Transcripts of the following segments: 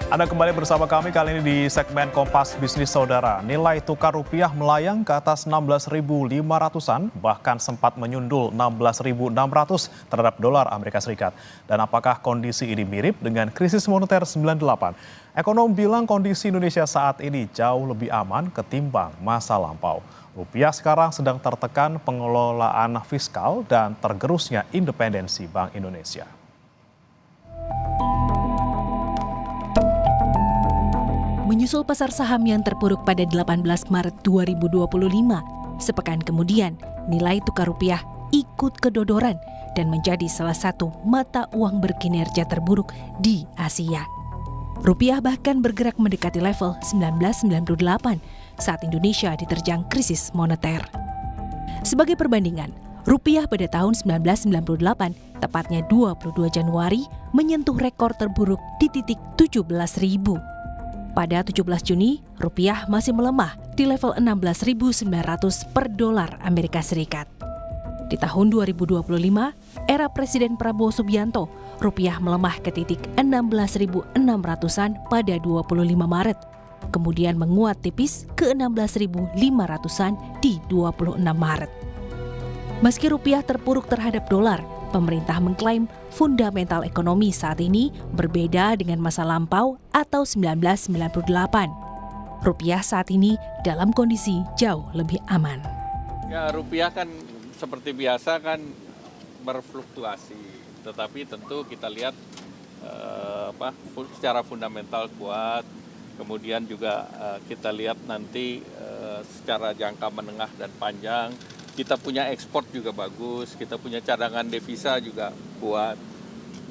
Anda kembali bersama kami kali ini di segmen Kompas Bisnis Saudara. Nilai tukar rupiah melayang ke atas 16.500-an, bahkan sempat menyundul 16.600 terhadap dolar Amerika Serikat. Dan apakah kondisi ini mirip dengan krisis moneter 98? Ekonom bilang kondisi Indonesia saat ini jauh lebih aman ketimbang masa lampau. Rupiah sekarang sedang tertekan pengelolaan fiskal dan tergerusnya independensi Bank Indonesia. Menyusul pasar saham yang terpuruk pada 18 Maret 2025, sepekan kemudian nilai tukar rupiah ikut kedodoran dan menjadi salah satu mata uang berkinerja terburuk di Asia. Rupiah bahkan bergerak mendekati level 1998 saat Indonesia diterjang krisis moneter. Sebagai perbandingan, rupiah pada tahun 1998, tepatnya 22 Januari, menyentuh rekor terburuk di titik 17.000. Pada 17 Juni, rupiah masih melemah di level 16.900 per dolar Amerika Serikat. Di tahun 2025, era Presiden Prabowo Subianto, rupiah melemah ke titik 16.600-an pada 25 Maret, kemudian menguat tipis ke 16.500-an di 26 Maret. Meski rupiah terpuruk terhadap dolar, pemerintah mengklaim fundamental ekonomi saat ini berbeda dengan masa lampau atau 1998. Rupiah saat ini dalam kondisi jauh lebih aman. Ya, rupiah kan seperti biasa kan berfluktuasi, tetapi tentu kita lihat secara fundamental kuat. Kemudian juga kita lihat nanti secara jangka menengah dan panjang. Kita punya ekspor juga bagus, kita punya cadangan devisa juga kuat,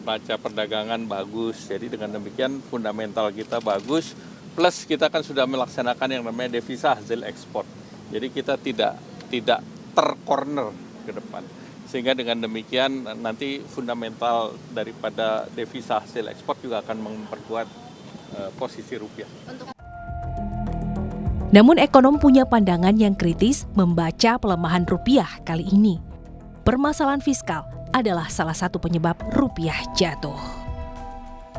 neraca perdagangan bagus. Jadi dengan demikian fundamental kita bagus, plus kita kan sudah melaksanakan yang namanya devisa hasil ekspor. Jadi kita tidak tercorner ke depan. Sehingga dengan demikian nanti fundamental daripada devisa hasil ekspor juga akan memperkuat posisi rupiah. Namun ekonom punya pandangan yang kritis membaca pelemahan rupiah kali ini. Permasalahan fiskal adalah salah satu penyebab rupiah jatuh.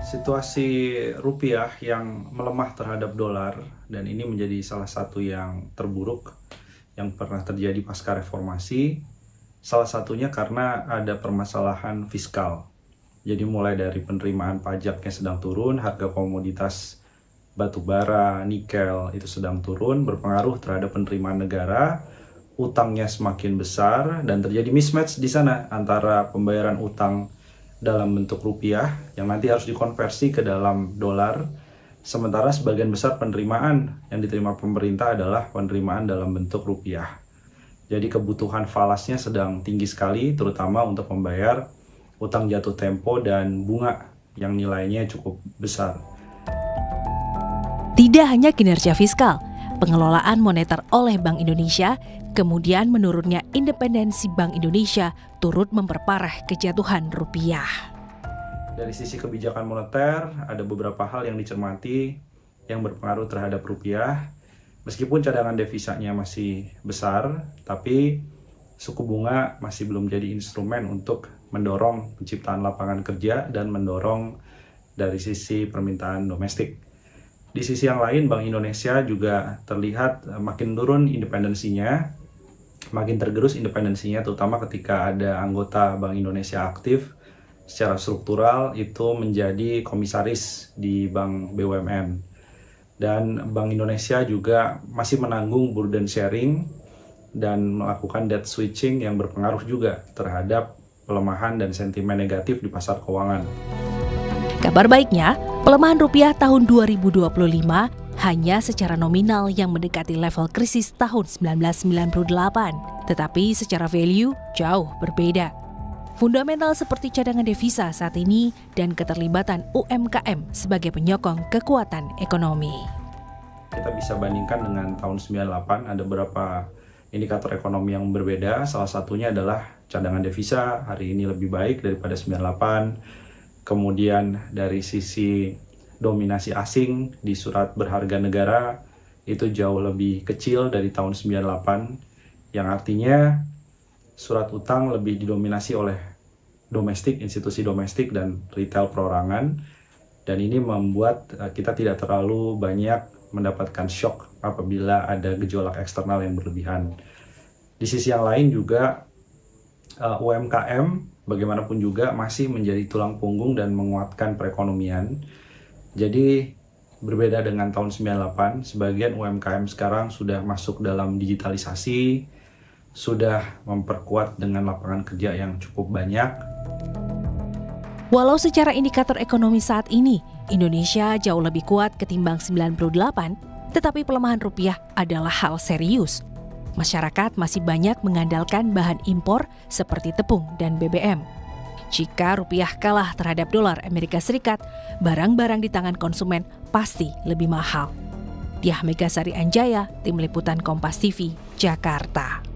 Situasi rupiah yang melemah terhadap dolar dan ini menjadi salah satu yang terburuk yang pernah terjadi pasca reformasi. Salah satunya karena ada permasalahan fiskal. Jadi mulai dari penerimaan pajak yang sedang turun, harga komoditas batu bara, nikel itu sedang turun, berpengaruh terhadap penerimaan negara, utangnya semakin besar, dan terjadi mismatch di sana antara pembayaran utang dalam bentuk rupiah yang nanti harus dikonversi ke dalam dolar, sementara sebagian besar penerimaan yang diterima pemerintah adalah penerimaan dalam bentuk rupiah. Jadi kebutuhan falasnya sedang tinggi sekali, terutama untuk membayar utang jatuh tempo dan bunga yang nilainya cukup besar. Tidak hanya kinerja fiskal, pengelolaan moneter oleh Bank Indonesia, kemudian menurunnya independensi Bank Indonesia turut memperparah kejatuhan rupiah. Dari sisi kebijakan moneter, ada beberapa hal yang dicermati yang berpengaruh terhadap rupiah. Meskipun cadangan devisanya masih besar, tapi suku bunga masih belum jadi instrumen untuk mendorong penciptaan lapangan kerja dan mendorong dari sisi permintaan domestik. Di sisi yang lain, Bank Indonesia juga terlihat makin turun independensinya, makin tergerus independensinya, terutama ketika ada anggota Bank Indonesia aktif secara struktural itu menjadi komisaris di Bank BUMN. Dan Bank Indonesia juga masih menanggung burden sharing dan melakukan debt switching yang berpengaruh juga terhadap pelemahan dan sentimen negatif di pasar keuangan. Kabar baiknya, pelemahan rupiah tahun 2025 hanya secara nominal yang mendekati level krisis tahun 1998, tetapi secara value jauh berbeda. Fundamental seperti cadangan devisa saat ini dan keterlibatan UMKM sebagai penyokong kekuatan ekonomi. Kita bisa bandingkan dengan tahun 98, ada beberapa indikator ekonomi yang berbeda. Salah satunya adalah cadangan devisa hari ini lebih baik daripada 98. Kemudian dari sisi dominasi asing di surat berharga negara itu jauh lebih kecil dari tahun 98, yang artinya surat utang lebih didominasi oleh domestik, institusi domestik dan retail perorangan. Dan ini membuat kita tidak terlalu banyak mendapatkan shock apabila ada gejolak eksternal yang berlebihan. Di sisi yang lain juga UMKM bagaimanapun juga masih menjadi tulang punggung dan menguatkan perekonomian. Jadi berbeda dengan tahun 98, sebagian UMKM sekarang sudah masuk dalam digitalisasi, sudah memperkuat dengan lapangan kerja yang cukup banyak. Walau secara indikator ekonomi saat ini, Indonesia jauh lebih kuat ketimbang 98, tetapi pelemahan rupiah adalah hal serius. Masyarakat masih banyak mengandalkan bahan impor seperti tepung dan BBM. Jika rupiah kalah terhadap dolar Amerika Serikat, barang-barang di tangan konsumen pasti lebih mahal. Diah Megasari Anjaya, Tim Liputan Kompas TV, Jakarta.